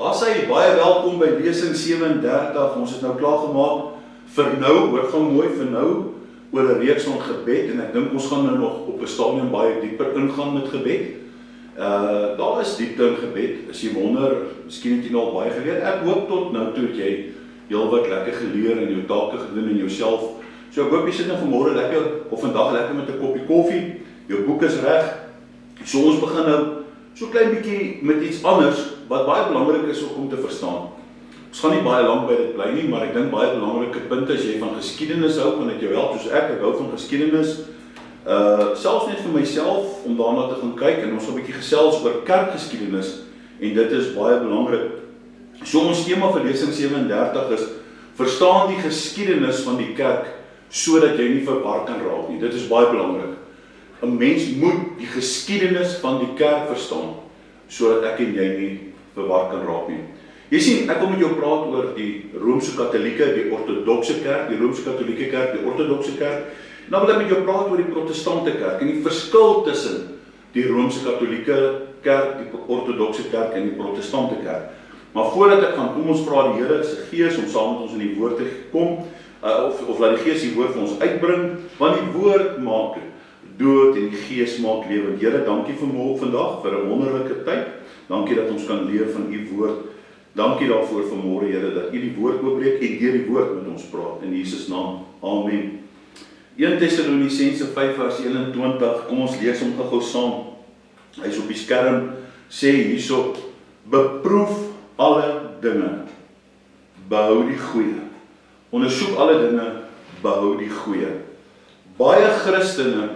As hy baie welkom by lesing 37, ons het nou klaar gemaak vir nou, hoor gaan mooi vir nou, oor 'n reeks van gebed, en ek dink ons gaan nou nog op 'n stadium baie dieper ingaan met gebed. Daar is diepte in gebed, as jy wonder, miskien het jy nog baie geleer, ek hoop tot nou toe het jy heel wat lekker geleer en jou take gedoen in jouself. So ek hoop jy sit nou vanmôre lekker, of vandag lekker met 'n koppie koffie, jou boek is reg. So ons begin nou so klein bietjie met iets anders, wat baie belangrik is om te verstaan. Ons gaan nie baie lank by dit bly nie, maar ek dink baie belangrike punte as jy van geskiedenis hou, kan ek jou help, soos ek hou van geskiedenis, selfs net vir myself, om daarna te gaan kyk, en ons gaan 'n bietjie gesels oor kerkgeskiedenis, en dit is baie belangrik. So ons tema vir lesing 37 is, verstaan die geskiedenis van die kerk, sodat jy nie verwar kan raak nie. Dit is baie belangrik. 'n Mens moet die geskiedenis van die kerk verstaan, sodat ek en jy nie verwar kan raak nie. Jy sien, ek wil met jou praat oor die Rooms-Katolieke, die Ortodokse kerk, die Rooms-Katolieke kerk, die Ortodokse kerk, en dan wil ek met jou praat oor die Protestante kerk, en die verskil tussen die Rooms-Katolieke kerk, die Ortodokse kerk en die Protestante kerk. Maar voordat ek gaan, kom ons vra die Here se Gees om saam met ons in die woord te kom, of laat die Gees die woord vir ons uitbring, want die woord maak dood en die Gees maak lewend. Here, dankie vir vandag, vir 'n wonderlike tyd. Dankie dat ons kan leer van u woord. Dankie daarvoor vanmôre, Here, dat u die woord oopbreek en deur die woord met ons praat. In Jesus naam. Amen. 1 Tessalonisense 5 vers 21, kom ons lees hom gou saam. Hy is op die skerm, sê hierso, beproef alle dinge, behou die goeie. Ondersoek alle dinge, behou die goeie. Baie Christene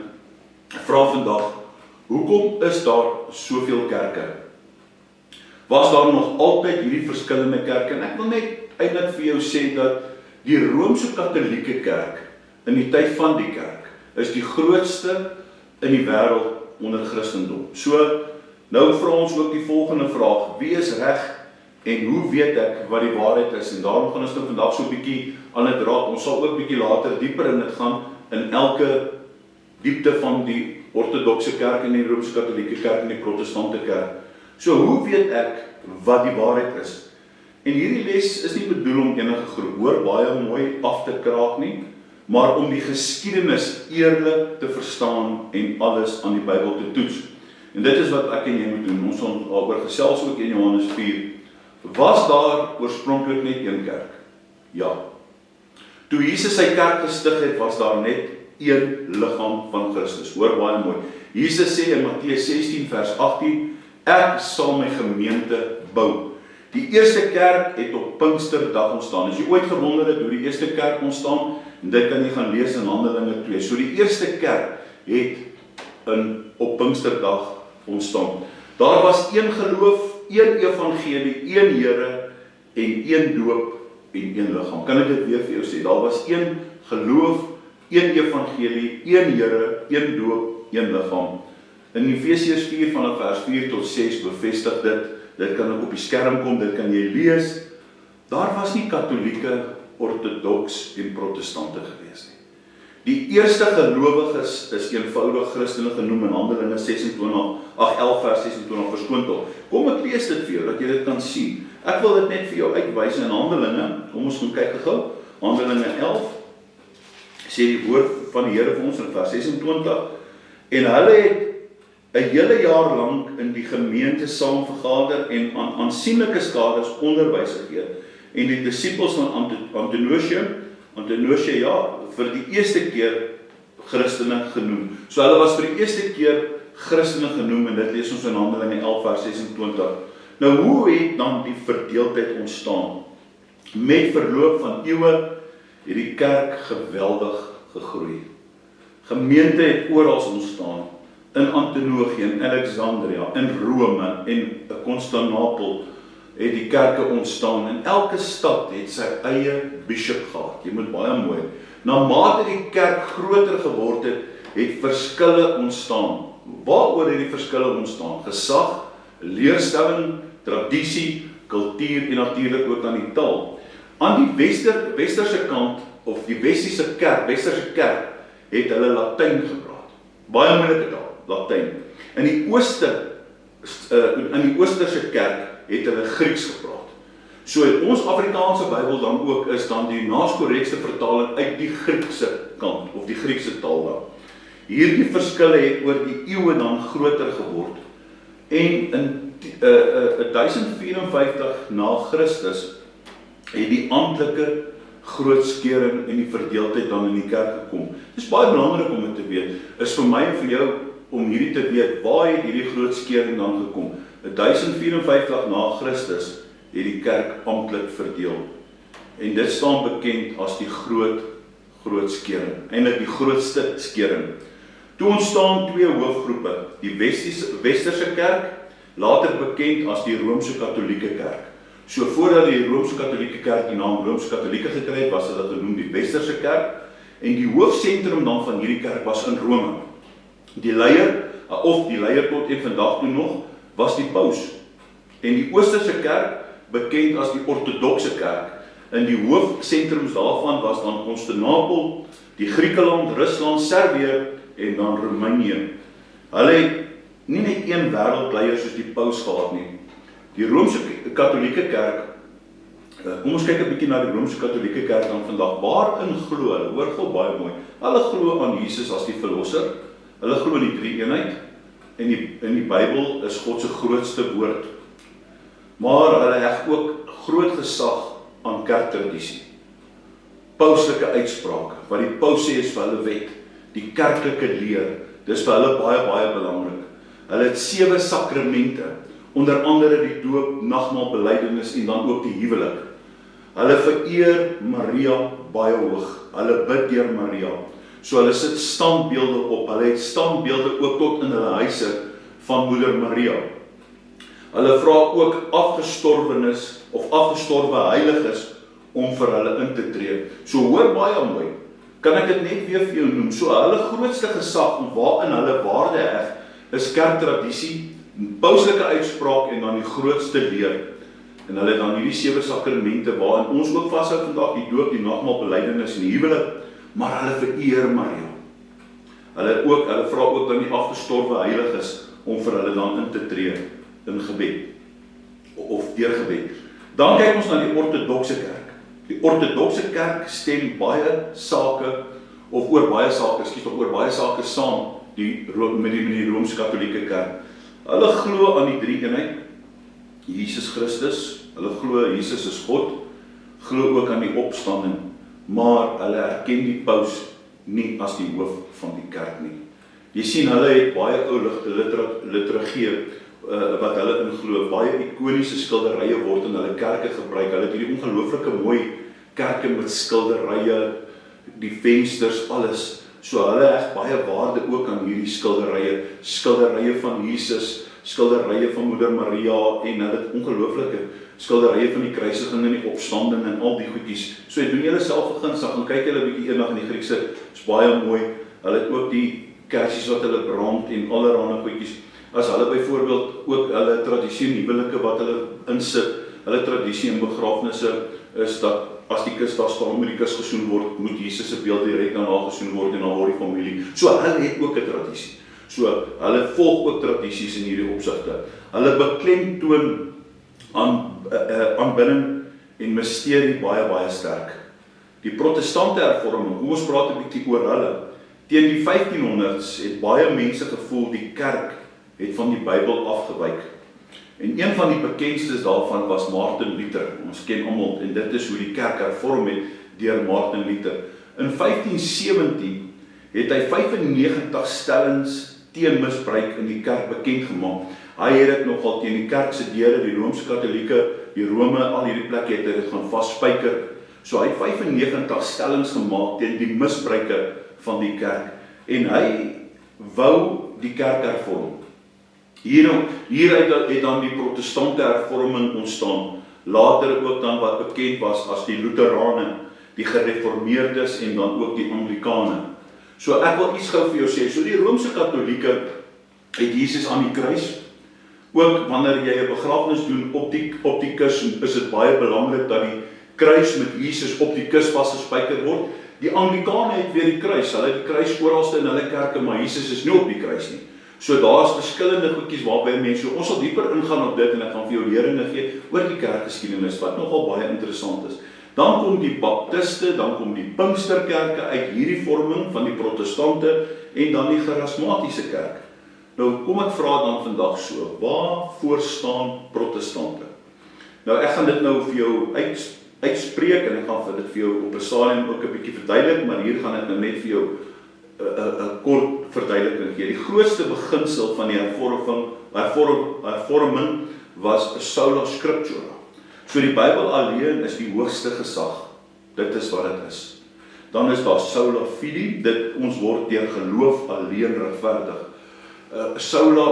vra vandag, hoekom is daar soveel kerke? Was daar nog altyd hierdie verskillende kerke? En ek wil net eintlik vir jou sê dat die Rooms-Katolieke kerk, in die tyd van die kerk, is die grootste in die wêreld onder Christendom. So, nou vra ons ook die volgende vraag, wie is reg en hoe weet ek wat die waarheid is? En daarom gaan ons nou vandag so 'n bietjie aan dit raak. Ons sal ook bietjie later dieper in dit gaan, in elke diepte van die Ortodokse kerk en die Rooms-Katolieke kerk en die Protestante kerk. So hoe weet ek wat die waarheid is? En hierdie les is nie bedoel om enige groep, hoor baie mooi af te kraak nie, maar om die geskiedenis eerlik te verstaan en alles aan die Bybel te toets. En dit is wat ek en jy moet doen. Ons sal daaroor gesels ook in Johannes 4. Was daar oorspronklik net een kerk? Ja. Toe Jesus sy kerk gestig het, was daar net een liggaam van Christus. Hoor baie mooi. Jesus sê in Matteus 16 vers 18, ek sal my gemeente bou. Die eerste kerk het op Pinksterdag ontstaan. As jy ooit gewonder het hoe die eerste kerk ontstaan, dit kan jy gaan lees in Handelinge 2. So die eerste kerk het op Pinksterdag ontstaan. Daar was een geloof, een evangelie, een Here en een doop en een liggaam. Kan ek dit weer vir jou sê? Daar was een geloof, een evangelie, een Here, een doop, een liggaam. In Efesiërs 4 vanaf vers 4 tot 6 bevestig dit. Dit kan ook op die skerm kom, dit kan jy lees. Daar was nie Katolieke, Ortodoks en Protestante gewees nie. Die eerste gelowiges is eenvoudig Christene genoem in Handelinge 11 vers 26 verskoon tog. Kom ek lees dit vir jou, dat jy dit kan sien. Ek wil dit net vir jou uitwys in Handelinge, kom ons gaan kyk gou. Handelinge 11, sê die woord van die Here vir ons in vers 26, en hulle het 'n hele jaar lank in die gemeente saam vergader en aan aansienlike skades onderwys gegee. En die disippels van Antinochia, ja, vir die eerste keer Christene genoem. So hulle was vir die eerste keer Christene genoem, en dit lees ons in Handelinge 11 vers 26. Nou hoe het dan die verdeeldheid ontstaan? Met verloop van eeue het die kerk geweldig gegroei. Gemeente het oral ontstaan. In Antinochië, in Alexandria, in Rome en in Constantinopel het die kerke ontstaan. En elke stad het sy eie bishop gehad. Jy moet baie mooi. Naarmate die kerk groter geword het, het verskille ontstaan. Waaroor het die verskille ontstaan? Gesag, leerstelling, tradisie, kultuur en natuurlik ook aan die taal. Aan die westerse kant, of die westerse kerk, het hulle Latyn gepraat. Baie moeilike taal. Latyn. In die oosterse kerk het hulle Grieks gepraat. So ons Afrikaanse Bybel dan ook is dan die naas korrekste vertaling uit die Griekse kant, of die Griekse taal dan. Hierdie verskille het oor die eeue dan groter geword. En in 1054 na Christus het die amptelike grootskering en die verdeeldheid dan in die kerk gekom. Dit is baie belangrik om dit te weet. Is vir my en vir jou om hierdie te weet, waar het hierdie grootskering dan gekom? 1054 na Christus het die kerk amptelik verdeel. En dit staan bekend as die grootskering, eintlik die grootste skering. Toe ontstaan twee hoofgroepe, die Westerse kerk, later bekend as die Rooms-Katolieke kerk. So voordat die Rooms-Katolieke kerk die naam Rooms-Katolieke gekry het, was hulle genoem die Westerse kerk, en die hoofsentrum dan van hierdie kerk was in Rome. Die leier, of die leier tot en vandag toe nog, was die paus. En die Oosterse kerk, bekend as die Ortodokse kerk, en die hoofsentrums daarvan was dan Constantinopel, die Griekeland, Rusland, Servië en dan Roemenië. Hulle het nie net een wêreldleier soos die paus gehad nie. Die Rooms-Katolieke kerk, kom ons kyk 'n bietjie na die Rooms-Katolieke kerk dan vandag. Waarin glo hulle? Hoor gou baie mooi. Hulle glo aan Jesus as die verlosser. Hulle glo in die drie-eenheid en die Bybel is God se grootste woord. Maar hulle heg ook groot gesag aan kerktradisie. Pauslike uitsprake, wat die paus sê is vir hulle wet, die kerklike leer, dis vir hulle baie, baie belangrik. Hulle het 7 sakramente, onder andere die doop, nagmaal, belydenis en dan ook die huwelik. Hulle vereer Maria baie hoog, hulle bid deur Maria. So hulle sit standbeelde op, hulle het standbeelde ook tot in hulle huise van moeder Maria. Hulle vra ook afgestorwenes of afgestorwe heiliges om vir hulle in te tree. So hoor baie mooi, kan ek dit net weer vir jou noem. So hulle grootste gesag en waarin hulle waarde heg is kerktradisie, pauslike uitspraak en dan die grootste leer. En hulle dan hierdie 7 sakramente waarin ons ook vashou vandag, die doop, die nagmaal, belydenis en die huwelik, maar hulle vereer Maria. Hulle vra ook dan die afgestorwe heiliges om vir hulle dan in te tree in gebed of deur gebed. Dan kyk ons na die Ortodokse kerk. Die Ortodokse kerk stem baie sake of oor baie sake saam met die Rooms-Katolieke kerk. Hulle glo aan die drie-eenheid, Jesus Christus, hulle glo Jesus is God, glo ook aan die opstanding, maar hulle erken die paus nie as die hoof van die kerk nie. Jy sien, hulle het baie ou liturgie wat hulle inglo, baie ikoniese skilderye word in hulle kerke gebruik. Hulle het hierdie ongelooflike mooi kerke met skilderye, die vensters, alles. So hulle heg baie waarde ook aan hierdie skilderye van Jesus, skilderye van moeder Maria en hulle het ongelooflike skilderye van die kruisiging en die opstanding en al die goedjies. So doen julle self 'n gunstig, gaan kyk julle 'n bietjie eendag in die Griekse, is baie mooi. Hulle het ook die kersies wat hulle brand en allerlei goedjies. As hulle byvoorbeeld ook hulle tradisie en huwelike wat hulle insit, hulle tradisie en begrafnisse is dat as die kus daar staan, moet die kus gesoen word, moet Jesus se beeld direk daarna gesoen word en dan word die familie. So hulle het ook 'n tradisie. So hulle volg ook tradisies in hierdie opsigte. Hulle beklemtoon aanbidding en misterie baie sterk. Die protestante hervorming, kom ons praat 'n bietjie oor hulle. Teen die 1500s het baie mense gevoel die kerk het van die Bybel afgewyk. En een van die bekendstes daarvan was Martin Luther. Ons ken almal en dit is hoe die kerk hervorm het deur Martin Luther. In 1517 het hy 95 stellings teen misbruik in die kerk bekend gemaak. Hy het dit nogal teen die kerk se deure, die Rooms-Katolieke, die Rome, al hierdie plekke het hy dit gaan vasspyker. So hy het 95 stellings gemaak teen die misbruike van die kerk. En hy wou die kerk hervorm. Hieruit het dan die protestante hervorming ontstaan. Later ook dan wat bekend was as die Lutherane, die gereformeerdes en dan ook die Anglikane. So ek wil iets gou vir jou sê. So die Roomse Katolieke het Jesus aan die kruis. Ook wanneer jy 'n begrafnis doen op die kus, is dit baie belangrik dat die kruis met Jesus op die kus vasgespijker word. Die Anglikane het weer die kruis. Hulle het die kruis oralste in hulle kerke, maar Jesus is nie op die kruis nie. So daar's verskillende goedjies waarby mense, ons sal dieper ingaan op dit en ek gaan vir jou leringe gee oor die kerkgeskiedenis wat nogal baie interessant is. Dan kom die baptiste, dan kom die Pinksterkerke uit hierdie vorming van die protestante en dan die charismatiese kerk. Nou kom ek vra dan vandag so, waarvoor staan protestante? Nou ek gaan dit nou vir jou uitspreek en ek gaan dit vir jou op 'n stadium ook 'n bietjie verduidelik, maar hier gaan ek nou net vir jou 'n kort verduideliking gee. Die grootste beginsel van die hervorming was sola scriptura. So die Bybel alleen is die hoogste gesag. Dit is wat dit is. Dan is daar sola fide, dit ons word deur geloof alleen regverdig. Sola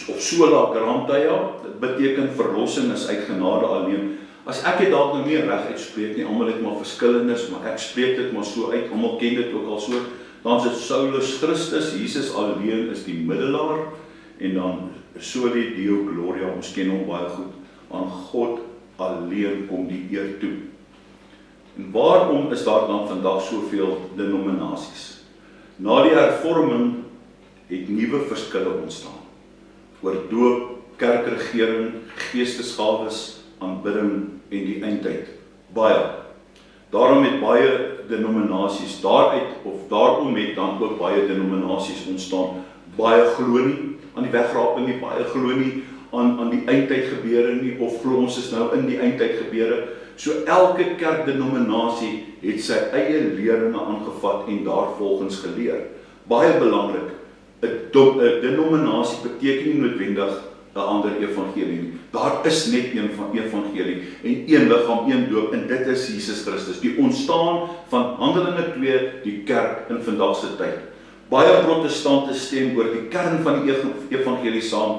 of sola gratia, dit beteken verlossing is uit genade alleen. As ek dit dalk nou nie reg uitspreek nie, almal het maar verskillendes, maar ek spreek dit maar so uit, almal ken dit ook al so, dan is dit Solus Christus, Jesus alleen is die middelaar, en dan Soli Deo Gloria, ons ken hom baie goed, aan God alleen kom die eer toe. En waarom is daar dan vandag soveel denominasies? Na die hervorming het nuwe verskille ontstaan oor doop, kerkregering, geestesgawes, aanbidding en die eindtyd. Baie. Daarom het baie denominasies daarom het dan ook baie denominasies ontstaan. Baie glo nie aan die wegraping nie, baie glo nie aan die eindtyd gebeure nie, of glo ons is nou in die eindtyd gebeure. So elke kerkdenominasie het sy eie leringe aangevat en daarvolgens geleer. Baie belangrik, 'n denominasie beteken nie noodwendig 'n ander evangelie nie. Daar is net een van evangelie en een liggaam, een doop, en dit is Jesus Christus. Die ontstaan van Handelinge 2, die kerk in vandag se tyd. Baie protestante stem oor die kern van die evangelie saam,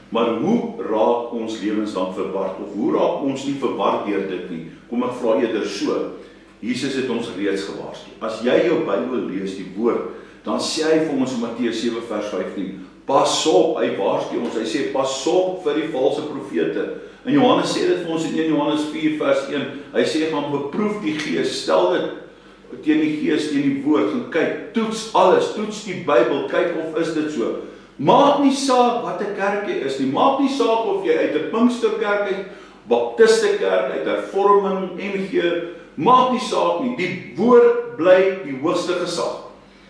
maar hoe raak ons lewens dan verward? Of hoe raak ons nie verward deur dit nie? Kom ek vra eerder so. Jesus het ons reeds gewaarsku. As jy jou Bybel lees, die woord, dan sê hy vir ons in Matteus 7 vers 15, pas op, hy waarsku ons, hy sê pas op vir die valse profete. En Johannes sê dit vir ons in 1 Johannes 4 vers 1, hy sê gaan beproef die gees, stel dit teen die gees, teen die woord, gaan kyk, toets alles, toets die Bybel, kyk of is dit so. Maak nie saak wat 'n kerk jy is nie, maak nie saak of jy uit 'n Pinksterkerk uit, Baptistekerk uit, hervorming, NG, maak nie saak nie, die woord bly die hoogste gesag.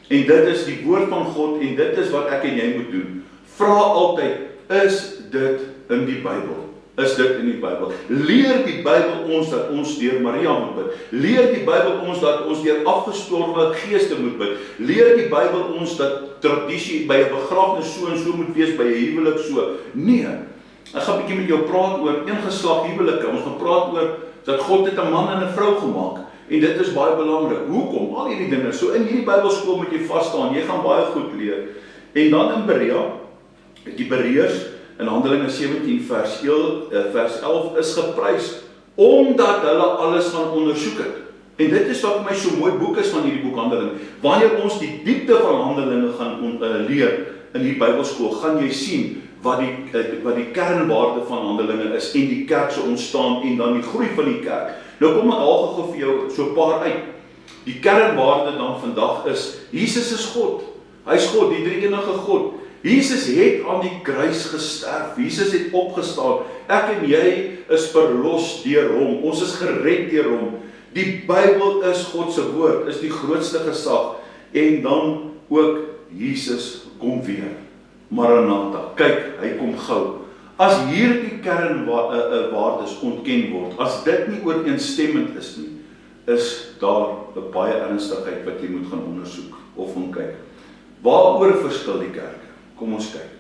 En dit is die woord van God en dit is wat ek en jy moet doen. Vra altyd, is dit in die Bybel? Is dit in die Bybel? Leer die Bybel ons dat ons deur Maria moet bid. Leer die Bybel ons dat ons deur afgestorwe geeste moet bid. Leer die Bybel ons dat tradisie by 'n begrafnis so en so moet wees, by 'n huwelik so. Nee. Ek gaan 'n bietjie met jou praat oor eengeslag huwelike. Ons gaan praat oor dat God het 'n man en 'n vrou gemaak. En dit is baie belangrik. Hoekom? Al hierdie dinge. So in hierdie Bybelskool moet jy vas staan. Jy gaan baie goed leer. En dan in Berea, die Bereërs in Handelinge 17 vers 11 is geprys omdat hulle alles gaan ondersoek het. En dit is wat my so mooi boek is van hierdie boek Handelinge. Wanneer ons die diepte van Handelinge gaan leer in die Bybelskool, gaan jy sien wat die kernwaarde van Handelinge is en die kerk se ontstaan en dan die groei van die kerk. Nou kom ek al gou vir jou so 'n paar uit. Die kernwaarde dan vandag is, Jesus is God. Hy is God, die drie-enige God. Jesus het aan die kruis gesterf. Jesus het opgestaan. Ek en jy is verlos deur hom. Ons is gered deur hom. Die Bybel is God se woord, is die grootste gesag. En dan ook Jesus kom weer. Maranatha. Kyk, hy kom gou. As hierdie kernwaardes ontken word, as dit nie ooreenstemmend is nie, is daar 'n baie ernstigheid wat jy moet gaan ondersoek of gaan kyk. Waaroor verskil die kerke? Kom ons kyk.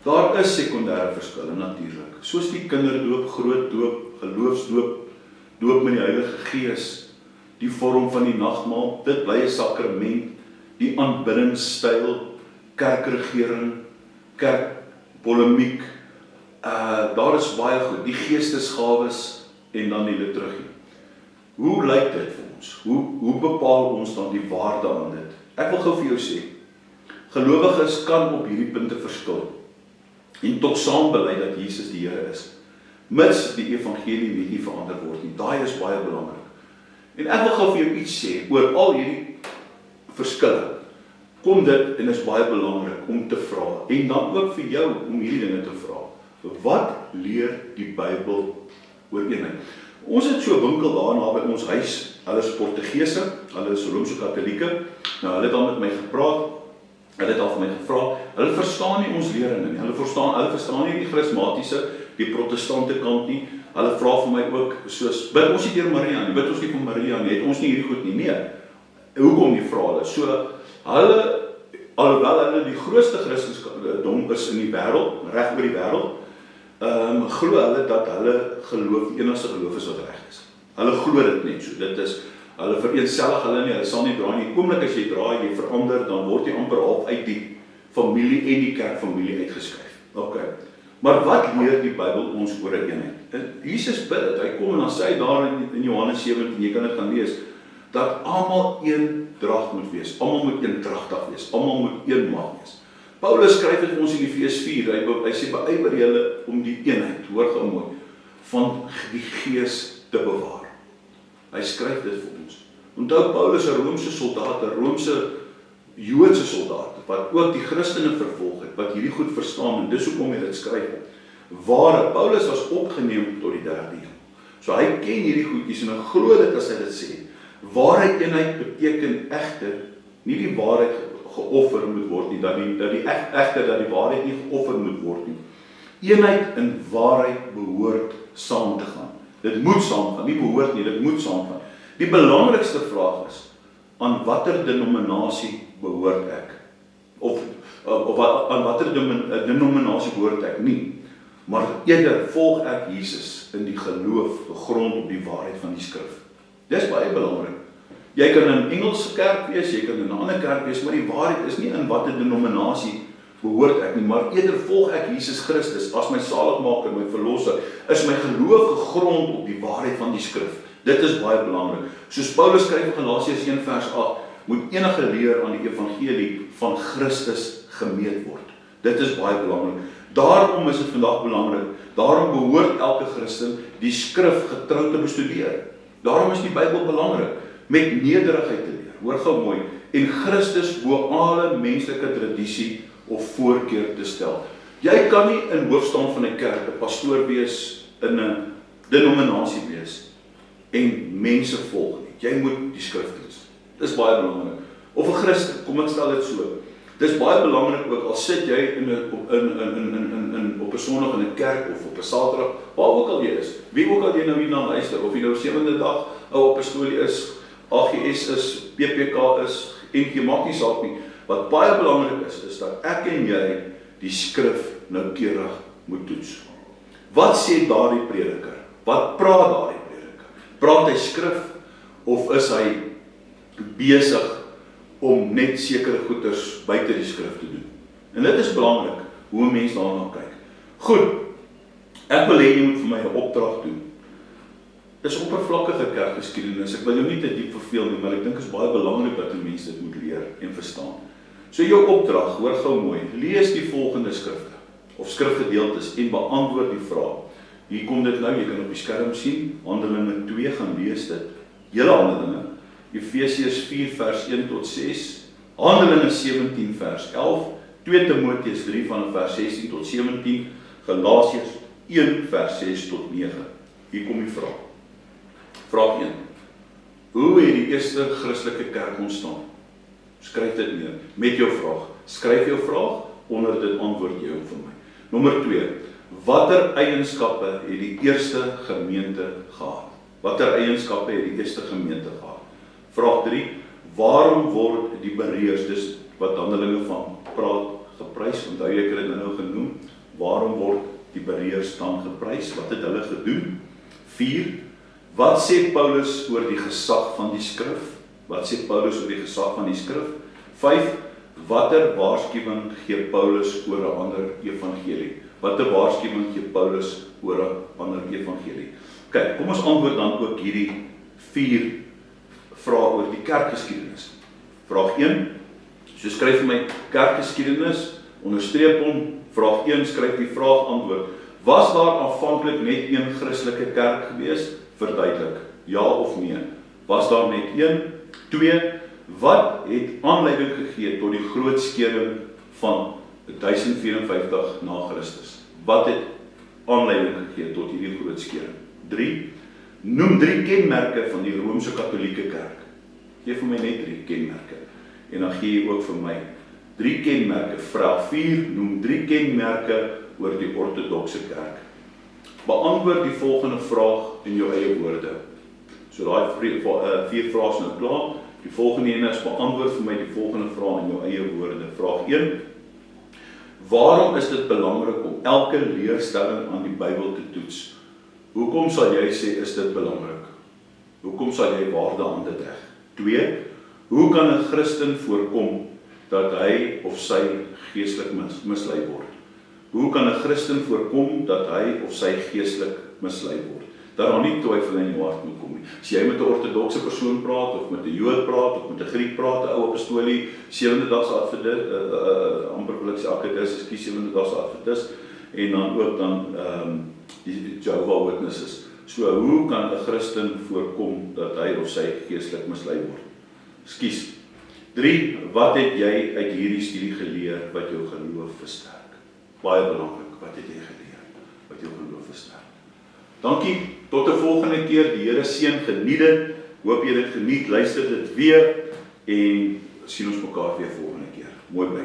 Daar is sekondêre verskille natuurlik, soos die kinderdoop, grootdoop, geloofsdoop, doop met die Heilige Gees, die vorm van die nagmaal, dit bly 'n sakrament, die aanbiddingstyl, kerkregering, kerkpolemiek, daar is baie goed, die geestesgawes en dan die liturgie. Hoe lyk dit vir ons? Hoe bepaal ons dan die waarde aan dit? Ek wil gou vir jou sê, gelowiges kan op hierdie punte verskil en tog saam bely dat Jesus die Here is, mits die evangelie nie verander word nie. Daai is baie belangrik. En ek wil gou vir jou iets sê oor al hierdie verskille. kom dit en is baie belangrik om te vra. En dan ook vir jou om hierdie dinge te vra. Wat leer die Bybel oor eenheid? Ons het so 'n winkel daarna by ons huis. Hulle is Portugese, hulle is Rooms-Katolieke. Nou, hulle het al met my gepraat. Hulle het al vir my gevra. Hulle verstaan nie ons leringe nie. Hulle verstaan nie die charismatiese, die protestante kant nie. Hulle vra vir my ook, soos, bid ons nie deur Maria nie, bid ons nie vir Maria nie, het ons nie hierdie goed nie. Nee, hoekom nie vra hulle? So, alhoewel hulle die grootste Christendom is in die wêreld, reg oor die wêreld, glo hulle dat hulle geloof, die enigste geloof is wat reg is. Hulle glo dit net so. Dit is, hulle vereensellig hulle nie, hulle sal nie draai nie. Oomblik as jy draai, jy verander, dan word jy amper half uit die familie en die kerkfamilie uitgeskryf. Okay. Maar wat leer die Bybel ons oor 'n eenheid? Jesus bid dit, hy kom en dan sê hy daar in Johannes 17, jy kan dit gaan lees, dat almal een drag moet wees, almal moet eendragtig wees, almal moet een mag wees. Paulus skryf dit vir ons in Efesiërs 4, hy sê beywer julle om die eenheid, hoor gou mooi, van die gees te bewaar. Hy skryf dit vir ons. Onthou Paulus 'n Romeinse soldaat, 'n Romeinse Joodse soldaat, wat ook die Christene vervolg het, wat hierdie goed verstaan, en dis hoekom hy dit skryf. Paulus was opgeneem tot die 3de hemel. So hy ken hierdie goedjies en hy glo dit as hy dit sê. Ware eenheid beteken egter nie die waarheid geoffer moet word nie, dat die waarheid nie geoffer moet word nie. Eenheid in waarheid behoort saam te gaan. Dit moet saamgaan, nie behoort nie, dit moet saamgaan. Die belangrikste vraag is, aan watter denominasie behoort ek? Of aan watter denominasie behoort ek nie? Maar eerder volg ek Jesus in die geloof, gegrond op die waarheid van die skrif. Dis baie belangrik. Jy kan in 'n Engelse kerk wees, jy kan in 'n ander kerk wees, maar die waarheid is nie in watter denominasie behoort ek nie, maar eerder volg ek Jesus Christus as my saligmaker, my verlosser, is my geloof gegrond op die waarheid van die skrif. Dit is baie belangrik. Soos Paulus skryf in Galasiërs 1 vers 8, moet enige leer aan die evangelie van Christus gemeet word. Dit is baie belangrik. Daarom is dit vandag belangrik. Daarom behoort elke Christen die skrif getrou te bestudeer. Daarom is die Bybel belangrik, met nederigheid te leer. Hoor gou mooi, en Christus bo alle menslike tradisie of voorkeur te stel. Jy kan nie in hoofstaan van 'n kerk 'n pastoor wees, in 'n denominasie wees en mense volg nie. Jy moet die skrif lees. Dis baie belangrik. Of 'n Christen, kom ek stel dit so. Dis baie belangrik ook, al sit jy op 'n Sondag in 'n kerk of op 'n Saterdag, waar ook al jy is, wie ook al jy nou hierna luister, of jy nou 7de dag ou apostolie is, AGS is, PPK is, en maak nie saak nie. Wat baie belangrik is dat ek en jy die skrif noukeurig moet toets. Wat sê daardie prediker? Wat praat daardie prediker? Praat hy skrif of is hy besig om net sekere goeders buite die skrif te doen? En dit is belangrik hoe 'n mens daarna kyk. Goed, ek wil hê jy moet vir my 'n opdrag doen. Dis oppervlakkige kerkgeskiedenis. Ek wil jou nie te diep verveel nie, maar ek dink is baie belangrik dat 'n mens dit moet leer en verstaan. So jou opdrag, hoor gou mooi, lees die volgende skrifte of skrifgedeeltes en beantwoord die vraag. Hier kom dit nou, jy kan op die skerm sien, Handelinge 2 gaan lees dit. Hele Handelinge, Efesiërs 4 vers 1 tot 6, Handelinge 17 vers 11, 2 Timoteus 3 van vers 16 tot 17, Galasiërs 1 vers 6 tot 9. Hier kom die vraag. Vraag 1. Hoe het die eerste Christelike kerk ontstaan? Skryf dit neer met jou vraag. Skryf jou vraag, onder dit antwoord jy vir my. Nommer 2. Watter eienskappe het die eerste gemeente gehad? Watter eienskappe het die eerste gemeente gehad? Vraag 3. Waarom word die Bereërs, dis wat Handelinge van praat, geprys? Onthou ek het dit nou genoem. Waarom word die Bereërs dan geprys? Wat het hulle gedoen? 4. Wat sê Paulus oor die gesag van die skrif? Wat sê Paulus oor die gesag van die skrif? 5. Watter waarskuwing gee Paulus oor 'n ander evangelie? Watter waarskuwing gee Paulus oor 'n ander evangelie? Kyk, kom ons antwoord dan ook hierdie 4 vrae oor die kerkgeskiedenis. Vraag 1. So skryf vir my kerkgeskiedenis, onderstreep hom. Vraag 1, skryf die vraag antwoord. Was daar aanvanklik net een Christelike kerk gewees? Verduidelik, ja of nee. Was daar net een? 2. Wat het aanleiding gegee tot die groot skering van 1054 na Christus? Wat het aanleiding gegee tot hierdie groot skering? 3. Noem 3 kenmerke van die Roomse Katholieke Kerk. Gee vir my net 3 kenmerke. En dan gee jy ook vir my 3 kenmerke. Vraag 4. Noem 3 kenmerke oor die Ortodokse Kerk. Beantwoord die volgende vraag in jou eie woorde. So daai 4 vrae is nou klaar. Die volgende ene is beantwoord vir my die volgende vraag in jou eie woorde. Vraag 1. Waarom is dit belangrik om elke leerstelling aan die Bybel te toets? Hoekom sal jy sê is dit belangrik? Hoekom sal jy waarde aan dit heg? 2. Hoe kan 'n Christen voorkom dat hy of sy geestelik mislei word? Hoe kan 'n Christen voorkom dat hy of sy geestelik mislei word? Dat daar nie twyfel in jou hart moet kom nie. As jy met 'n ortodokse persoon praat, of met 'n Jood praat, of met 'n Griek praat, 'n ou apostolie, Sewende-dagse Adventis, amper wil ek sê akkedis, Sewende-dagse Adventis, en dan ook die Jehovah's Witnesses. So, hoe kan 'n Christen voorkom dat hy of sy geestelik mislei word? Skus. 3. Wat het jy uit hierdie studie geleer wat jou geloof versterk? Baie belangrik, wat het jy geleer wat jou geloof versterk? Dankie, tot 'n volgende keer. Die Here seën, geniet dit. Hoop jy dit geniet, luister dit weer en sien ons mekaar weer volgende keer. Mooi bly.